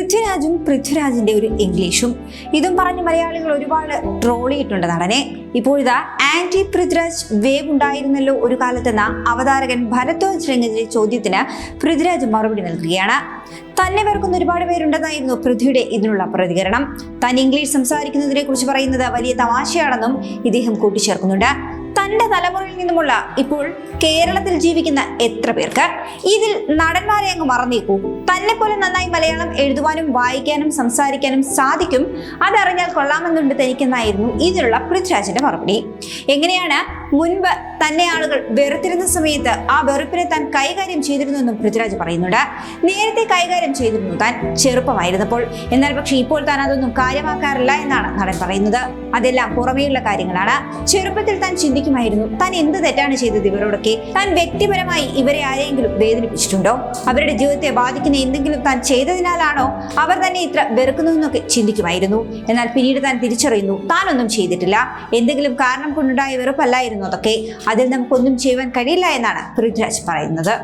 പൃഥ്വിരാജും പൃഥ്വിരാജിന്റെ ഒരു ഇംഗ്ലീഷും ഇതും പറഞ്ഞ് മലയാളികൾ ഒരുപാട് ട്രോൾ ചെയ്തിട്ടുണ്ട് നടനെ. ഇപ്പോഴിതാ ആന്റി പൃഥ്വിരാജ് വേവ് ഉണ്ടായിരുന്നല്ലോ ഒരു കാലത്തെന്ന അവതാരകൻ ഭരദ്വാജ് രംഗത്തിന്റെ ചോദ്യത്തിന് പൃഥ്വിരാജ് മറുപടി നൽകുകയാണ്. തന്നെ വെറുക്കുന്ന ഒരുപാട് പേരുണ്ടെന്നായിരുന്നു പൃഥ്വിയുടെ ഇതിനുള്ള പ്രതികരണം. താൻ ഇംഗ്ലീഷ് സംസാരിക്കുന്നതിനെ കുറിച്ച് പറയുന്നത് വലിയ തമാശയാണെന്നും ഇദ്ദേഹം കൂട്ടിച്ചേർക്കുന്നുണ്ട്. തന്റെ തലമുറയിൽ നിന്നുമുള്ള ഇപ്പോൾ കേരളത്തിൽ ജീവിക്കുന്ന എത്ര പേർക്ക് ഇതിൽ നടന്മാരെ അങ്ങ് മറന്നേക്കൂ. തന്നെ പോലെ നന്നായി മലയാളം എഴുതുവാനും വായിക്കാനും സംസാരിക്കാനും സാധിക്കും, അതറിഞ്ഞാൽ കൊള്ളാമെന്നുണ്ട് തനിക്കെന്നായിരുന്നു ഇതിനുള്ള പൃഥ്വിരാജിന്റെ മറുപടി. എങ്ങനെയാണ് മുൻപ് തന്നെ ആളുകൾ വെറുത്തിരുന്ന സമയത്ത് ആ വെറുപ്പിനെ താൻ കൈകാര്യം ചെയ്തിരുന്നെന്നും പൃഥ്വിരാജ് പറയുന്നുണ്ട്. നേരത്തെ കൈകാര്യം ചെയ്തിരുന്നു താൻ ചെറുപ്പമായിരുന്നപ്പോൾ, എന്നാൽ പക്ഷേ ഇപ്പോൾ താൻ അതൊന്നും കാര്യമാക്കാറില്ല എന്നാണ് നടൻ പറയുന്നത്. അതെല്ലാം പുറമേയുള്ള കാര്യങ്ങളാണ്. ചെറുപ്പത്തിൽ താൻ ചിന്തിക്കുമായിരുന്നു താൻ എന്ത് തെറ്റാണ് ചെയ്തത് ഇവരോടൊക്കെ, താൻ വ്യക്തിപരമായി ഇവരെ ആരെങ്കിലും വേദനിപ്പിച്ചിട്ടുണ്ടോ, അവരുടെ ജീവിതത്തെ ബാധിക്കുന്ന എന്തെങ്കിലും താൻ ചെയ്തതിനാലാണോ അവർ തന്നെ ഇത്ര വെറുക്കുന്നതെന്നൊക്കെ ചിന്തിക്കുമായിരുന്നു. എന്നാൽ പിന്നീട് താൻ തിരിച്ചറിയുന്നു താനൊന്നും ചെയ്തിട്ടില്ല, എന്തെങ്കിലും കാരണം കൊണ്ടുണ്ടായ വെറുപ്പല്ലായിരുന്നു അതൊക്കെ, അതിൽ നമുക്കൊന്നും ചെയ്യുവാൻ കഴിയില്ല എന്നാണ് പൃഥ്വിരാജ് പറയുന്നത്.